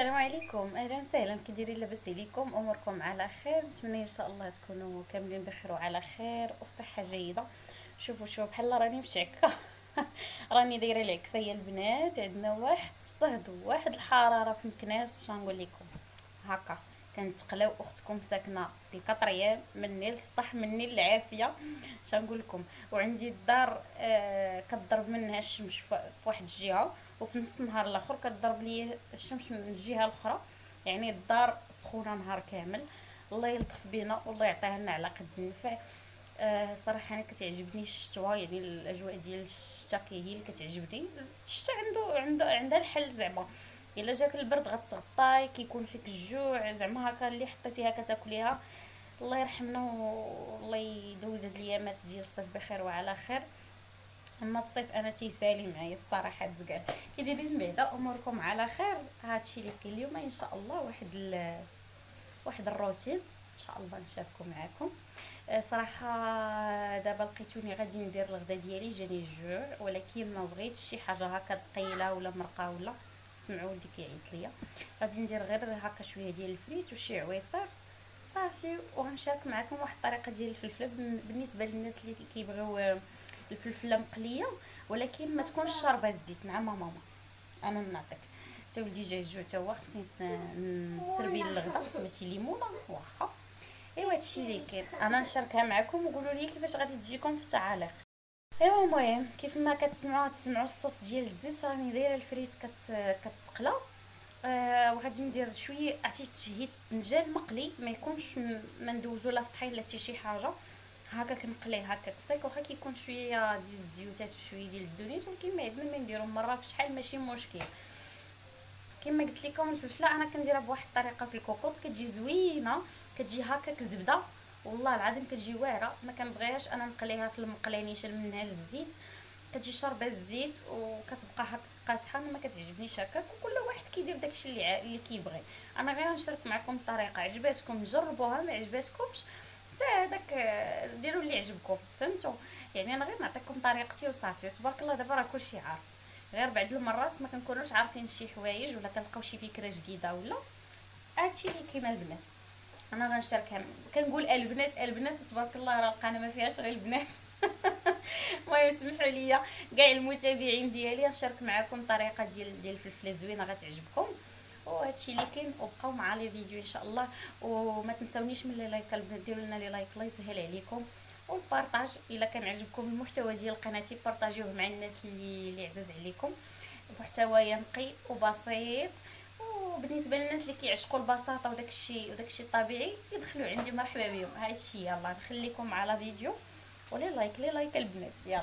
السلام عليكم، اهلا وسهلا. كي دايرين؟ لاباس عليكم؟ اموركم على خير؟ نتمنى ان شاء الله تكونوا كاملين بخير وعلى خير وفي صحه جيده. شوفوا بحال راني مشعكه. راني دايره العكفيه البنات، عندنا واحد الصهد وواحد الحراره في مكناس. شنقول لكم؟ هكا كنتقلاو. اختكم ساكنه في الكطريان، مني للسطح مني للعافيه. شنقول لكم؟ وعندي الدار كضرب منها الشمس في واحد الجهه، وفي نص النهار الاخر كضرب لي الشمس من الجهه الاخرى. يعني الدار سخونه نهار كامل. الله يلطف بينا والله يعطيها لنا على قد النفع. صراحه انا كتعجبني الشتوى، يعني الاجواء ديال الشتاء هي اللي كتعجبني. الشتاء عندها الحل زعما. الا جاك البرد غتغطاي، كيكون فيك الجوع زعما هكا اللي حطيتيها كتاكليها. الله يرحمنا والله يدوز هاد الايامات ديال الصيف بخير وعلى خير. اما الصيف انا تيسالي معايا الصراحه تقال. كي دايرين بعدا؟ اموركم على خير؟ هادشي اللي كاين اليوم ان شاء الله. واحد الروتين ان شاء الله نشاركو معاكم. صراحه دابا لقيتوني غادي ندير الغدا ديالي، جاني الجوع ولكن ما بغيتش شي حاجه هكا ثقيله ولا مرقه ولا. سمعوا ولدي كيعيط ليا. غادي ندير غير هكا شويه ديال الفريت وشي عويصر صافي. وغنشارك معكم واحد الطريقه ديال الفلفله بالنسبه للناس اللي كيبغيو الفلفله مقليه ولكن ما تكونش شاربه الزيت. نعم ماما، انا نعطيك. تا ولدي جا الجوع تا هو، خصني نسربي الغدا ماشي ليمونه واخا. ايوا هادشي اللي كاين، انا نشاركها معكم وقولوا لي كيفاش غادي تجيكم في التعاليق. ايوا المهم كيف ما تسمعوا الصوت ديال الزيت، راني دايره الفريت كتقلى. وغادي ندير شويه عرفتي تشهيت الدجاج مقلي، ما يكونش ما ندوزو لا في طحين لا حتى شي حاجه. هكا كنقليه هكا كسيك، واخا كيكون شويه ديال الزيوتات وشويه ديال الدونيت، ولكن ما عندنا ما نديرو مره بشحال ماشي مشكل. كما قلت لكم الفلفله انا كنديرها بواحد الطريقه في الكوكوط كتجي زوينه، كتجي هكا كزبده. والله العظيم كتجي واعره. ما كنبغيهاش انا نقليها في المقله نيشان منها للزيت، كتجي شاربه الزيت وكتبقى هكا قاصحه. ما كتعجبنيش هكاك، وكل واحد كيدير داكشي اللي كيبغي. انا غير نشارك معكم الطريقه، عجباتكم جربوها، ما عجباتكمش حتى هذاك ديروا اللي عجبكم. فهمتوا؟ يعني انا غير نعطيكم طريقتي وصافي. وتبارك الله دابا راه كلشي عارف. غير بعض المرات ما كنكونوش عارفين شي حوايج ولا كنلقاو شي فكره جديده ولا. هادشي اللي كاين البنات. انا غنشاركها. كنقول البنات وتبارك الله راه القناه ما فيهاش غير البنات. المهم سمحوا لي كاع المتابعين ديالي نشارك معكم طريقه ديال الفلفله زوينه غتعجبكم. وهادشي اللي كاين، وبقاو مع لي فيديو ان شاء الله. وما تنساونيش من لي لايك البنات، ديروا لنا لي لايك الله يسهل عليكم. والبارطاج الا كان عجبكم المحتوى ديال قناتي بارطاجيوه مع الناس اللي عزاز عليكم. محتوى ينقي وبسيط، وبالنسبه للناس اللي كيعشقوا البساطه وداكشي الطبيعي يدخلوا عندي مرحبا بهم. هادشي يلا نخليكم مع لا فيديو. ولي لايك البنات يلا.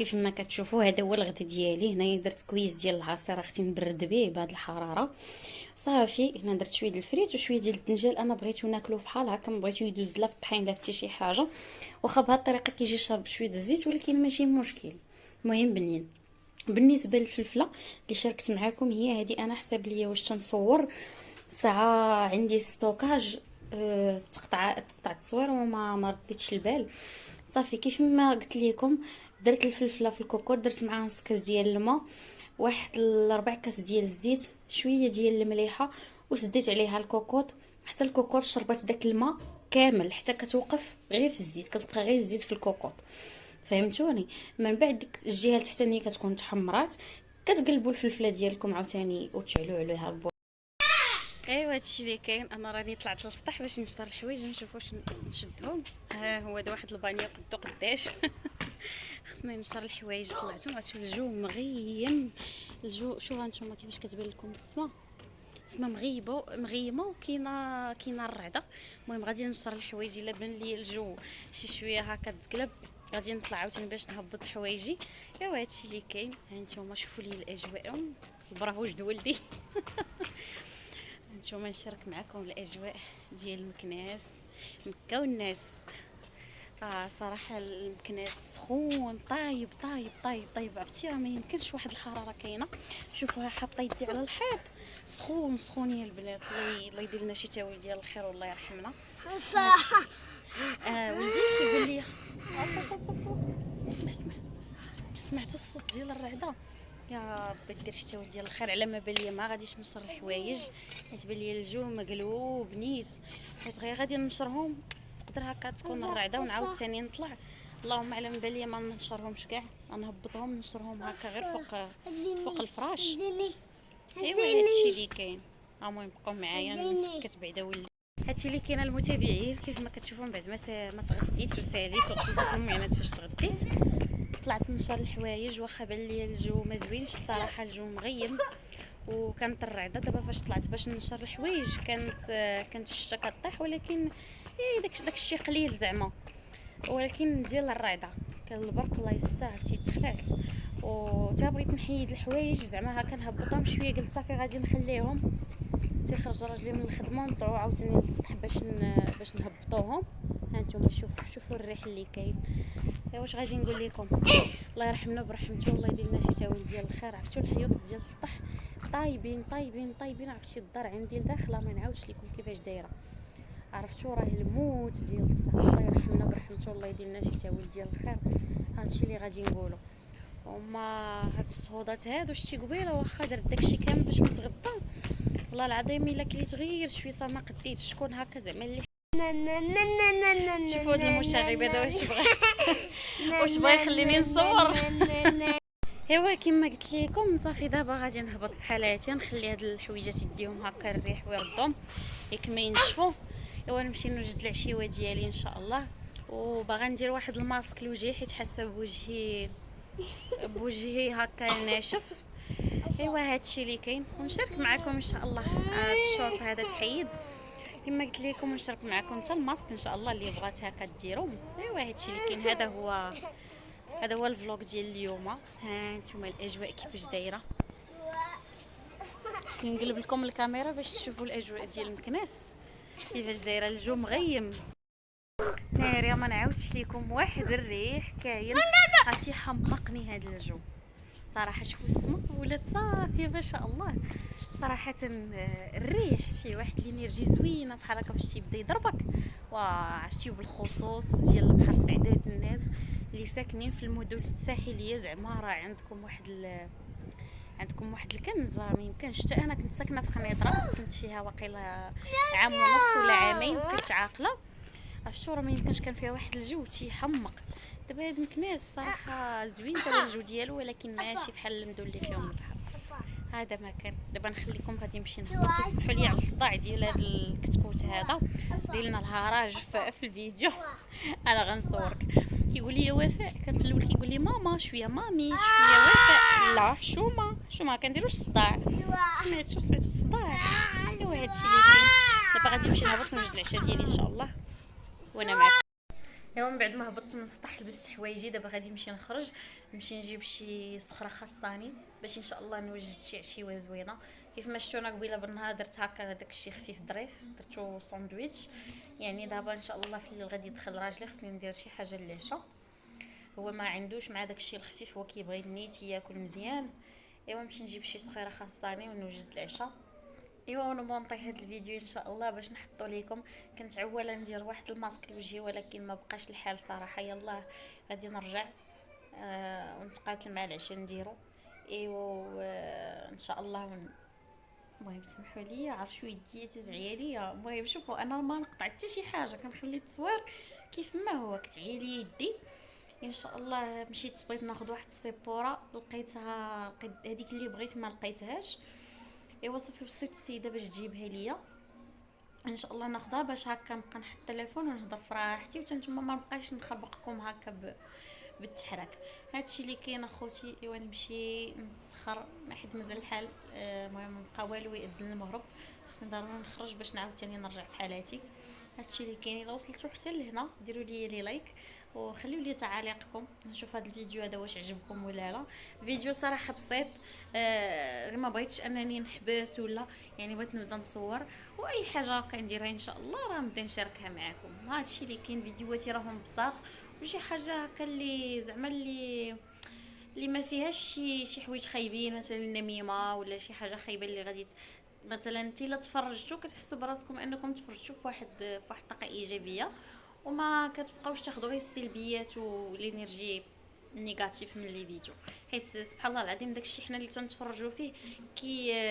كيف ما كتشوفوا هذا هو الغدا ديالي. هنايا درت كويس ديال العصير اختي نبرد به بهاد الحراره. صافي هنا درت شويه ديال الفريت وشويه ديال الدنجال. انا بغيتو ناكلو بحال هكا، ما بغيتو يدوز لا في الطحين لا حتى شي حاجه. واخا بهاد الطريقه كيجي شارب شويه الزيت ولكن ماشي مشكل، المهم بنين. بالنسبه للفلفله اللي شاركت معاكم هي هذه، انا حساب ليا واش تنصور ساعه عندي ستوكاج. تقطع التصوير وما رديتش البال. صافي كيف ما قلت لكم درت الفلفله في الكوكوط، درت معاها نص كاس ديال الماء، واحد 4 كاس ديال الزيت، شويه ديال المليحه، وسديت عليها الكوكوط حتى الكوكوط شربت داك الماء كامل، حتى كتوقف غير في الزيت، كتبقى غير الزيت في الكوكوط. فهمتوني؟ من بعد ديك الجهه التحتانيه كتكون تحمرات، كتقلبوا الفلفله ديالكم عاوتاني وتشعلوا عليها البو. ايوا هادشي اللي كاين. انا راني طلعت للسطح باش نشر الحوايج نشوف واش نشدهم. ها هو هذا واحد البانيو قداش خصني نشر الحوايج. طلعتهم غتشوف الجو مغيم. الجو شوف هانتوما كيفاش كتبان لكم السما مغيمه وكاينه الرعده. المهم غادي نشر الحوايج. الا بان لي الجو شي شويه هكا تقلب غادي نطلع عاوتاني باش نهبط حوايجي. ايوا هادشي اللي كاين. هانتوما شوفوا لي الاجواء، البراه وجد ولدي نتوما نشارك معكم الاجواء ديال مكناس مكه والناس. صراحه المكناس سخون طايب طايب طايب طايب. عرفتي راه ما يمكنش واحد الحراره كاينه. شوفوها حاطه يدي على الحيط سخون سخون يا البنات. الله يدير لنا شي تاويل ديال الخير والله يرحمنا. ولدي كيقول لي اسمع سمعتوا الصوت ديال الرعده؟ يا ربي دير شي تاويل ديال الخير. على ما بان لي ما غاديش نشر الحوايج حيت بان لي الجو مقلوب نيت، حيت غير غادي نشرهم تقدر هكا تكون الرعده ونعاود ثاني نطلع. اللهم اعلم، بان لي ما نشرهمش كاع، نهبطهم نشرهم هكا غير فوق الفراش. ايوا هادشي اللي كاين. المهم بقاو معايا نسكت بعدا ولدي. هادشي اللي كاين المتابعين. كيف ما كتشوفوا بعد ما تغديت وساليت وغسلت المعينات فاش تغديت طلعت نشر الحوايج. واخا بان لي الجو ما زوينش الصراحه، الجو مغيم وكانت الرعده. دابا فاش طلعت باش نشر الحوايج كانت الشتا كطيح، ولكن داك الشيء قليل زعما، ولكن ديال الرعده كان البرق الله يسع. عرفتي تخلعت وتا بغيت نحيد الحوايج زعما هكا نهبطهم شويه. قلت صافي غادي نخليهم تيخرج راجلي من الخدمه ونطلعوا عاوتاني للسطح باش نهبطوهم. هانتوما شوفوا الريح اللي كاين. واش غادي نقول لكم؟ الله يرحمنا برحمته والله يدير لنا شي تاويل ديال الخير. عرفتوا الحيوط ديال السطح طايبين طايبين طايبين. عرفتي الدار عندي لداخله ما نعاودش لكم كيفاش دايره. عرفتوا راه الموت ديال الصح. الله يرحمنا برحمته والله يدير لنا شي تاويل ديال الخير. هادشي اللي غادي نقولوا. وما هاد الصهودات هادو شتي قبيله واخا درت داكشي كامل باش نتغدى، والله العظيم الا كليت غير شويه صافي ما قديتش. شكون هكا زعما اللي شوفوا هاد المشاغب هذا واش بغا يخليني نصور. ايوا كما قلت لكم صافي دابا غادي نهبط بحال هاتي، نخلي هاد الحويجات يديهم هكا الريح ويردهم ياك ما ينشفوا. ايوا نمشي نوجد العشيوه ديالي ان شاء الله. وباغا ندير واحد الماسك لوجهي حيت حاسه بوجهي هكا ناشف. ايوا هادشي اللي كاين ونشارك معكم ان شاء الله. هاد الشورت هذا تحيد كما قلت لكم، ونشارك معكم حتى الماسك ان شاء الله اللي بغات هكا ديرو. ايوا هادشي اللي كاين. هذا هو الفلوق ديال اليوم. ها نتوما الاجواء كيفاش دايره. خصني نقلب لكم الكاميرا باش تشوفوا الاجواء ديال مكناس كيفاش دايره. الجو مغيم ناري ما نعاودش لكم. واحد الريح كاين عرفتي حمقني هذا الجو صراحه. شوفوا السما ولات صافيه ما شاء الله صراحه. الريح فيه واحد الانرجي زوينه بحال هكا باش تيبدا يضربك. وعرفتي بالخصوص ديال البحر سعدات الناس اللي ساكنين في المدن الساحليه زعما راه عندكم واحد الكنز. ما يمكنش. حتى انا كنت ساكنه في خنيطره بس كنت فيها واقيلا عام ونص ولا عامين كنت عاقله. عرفتوا راه ما يمكنش كان فيها واحد الجو تيحمق. دابا هاد مكناس صراحه زوين تا الجو ديالو، ولكن ماشي بحال المدن اللي فيهم البحر. هذا ما كان. دابا نخليكم غادي نمشي نهبط. تسمحوا لي على الصداع ديال هذا الكتكوت هذا. دير لنا الهراج في الفيديو. انا غنصورك. كيقول لي وفاء، كان في الاول كيقول لي ماما شويه مامي شويه وفاء. لا حشومه كنديروش الصداع. سمعتوا الصداع. ايوا هادشي اللي كاين. دابا غادي نمشي نهبط نوجد العشاء ديالي ان شاء الله وانا معكم. ايوا من بعد ما هبطت من السطح لبست حوايجي، دابا غادي نمشي نخرج، نمشي نجيب شي صخره خاصاني باش ان شاء الله نوجد شي عشيوه زوينه. كيف ما شفتونا قبيله بالنهار درت هكا داك الشيء خفيف ظريف، درتو ساندويتش. يعني دابا ان شاء الله في الليل غادي يدخل راجلي، خصني ندير شي حاجه للعشاء. هو ما عندوش مع داك الشيء الخفيف، هو كيبغي النيت ياكل مزيان. ايوا نمشي نجيب شي صخيره خاصاني ونوجد العشاء. ايوا وانا مونطي هذا الفيديو ان شاء الله باش نحطو ليكم. كنت عواله ندير واحد الماسك لوجهي ولكن ما بقاش الحال صراحه. يلا غادي نرجع ونتقاتل مع العشاء نديرو. ايوا ان شاء الله المهم سمحوا لي عرفوا يدي تزعيا ليا. المهم شوفوا انا ما نقطع حتى شي حاجه، كنخلي التصوير كيف ما هو، كتعيا لي يدي. ان شاء الله مشيت بغيت ناخذ واحد السيبوره لقيتها، لقيت هذيك اللي بغيت ما لقيتهاش. ايوا صافي وصيت السيده باش تجيبها ليا. ان شاء الله ناخذها باش هكا نبقى نحط التليفون ونهضر في راحتي، وتنتوما ما نبقاش نخربقكم هكا بالتحرك. هادشي اللي كاين اخوتي. ايوا نمشي نتسخر حيت مازال الحال. المهم بقى والو يأذن المغرب، خصني ضروري نخرج باش نعاود تاني نرجع في حالاتي. هادشي اللي كاين. الا وصلتوا حتى لهنا ديروا لي لايك وخليوا لي تعاليقكم، نشوف هذا الفيديو هذا واش عجبكم ولا لا. فيديو صراحه بسيط، ما بغيتش انني نحبس ولا، يعني بغيت نبدا نصور واي حاجه كنديرها ان شاء الله راه نبدا نشاركها معكم. هذا الشيء اللي كاين، فيديوهاتي راهم بساط وشي حاجه هكا اللي زعما اللي ما فيهاش شي حوايج خايبين، مثلا النميمه ولا شي حاجه خايبه اللي غادي مثلا انت الا تفرجتوا كتحسوا براسكم انكم تفرجتوا في واحد الطاقه ايجابيه، وما كتبقاوش تاخذوا غير السلبيات والانرجي نيجاتيف من لي فيديو. حيت سبحان الله العظيم داكشي حنا اللي تنتفرجوا فيه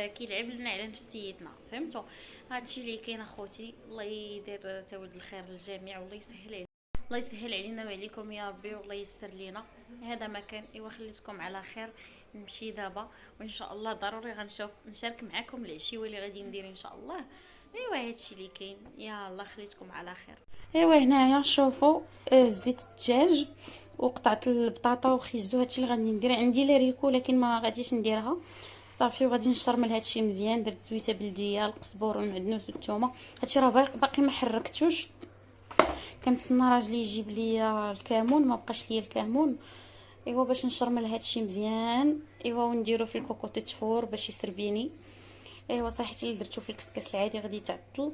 كيلعب لنا على نفسيتنا، فهمتوا؟ هادشي اللي كاين اخوتي. الله يدير تولد الخير للجميع والله يسهل، الله يسهل علينا وعليكم يا ربي والله ييسر لينا. هذا ما كان. ايوا خليتكم على خير. نمشي دابا وان شاء الله ضروري غنشوف نشارك معكم العشيوه اللي غادي ندير ان شاء الله. ايوا هادشي اللي كاين. يلا خليتكم على خير. ايوا هنايا شوفوا زيت الدجاج وقطعت البطاطا وخيزو. هادشي اللي غادي ندير. عندي لاريكو لكن ما غاديش نديرها صافي، وغادي نشرمل هادشي مزيان. درت زويته بلديه، القزبور والمعدنوس والثومه. هادشي راه باقي ما حركتوش، كنتسنى راجلي يجيب لي الكمون، ما بقاش ليا الكمون. ايوا باش نشرمل هادشي مزيان. ايوا ونديرو في الكوكوط فور باش يسربيني. ايوا صحيت اللي درتو في الكسكاس العادي غادي يتعطل.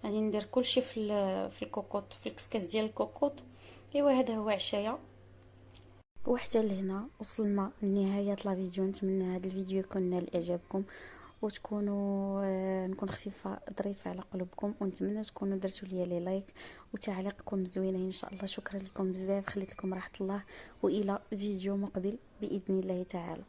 غادي ندير كلشي في الكوكوط، في الكسكاس ديال الكوكوط. ايوا هذا هو عشايا. وحتى لهنا وصلنا لنهايه لا فيديو. نتمنى هذا الفيديو يكون نال اعجابكم وتكونوا نكون خفيفه ظريفه على قلوبكم، ونتمنى تكونوا درتوا لي لايك وتعليقكم زوينه ان شاء الله. شكرا لكم بزاف، خليت لكم راحه الله، والى فيديو مقبل باذن الله تعالى.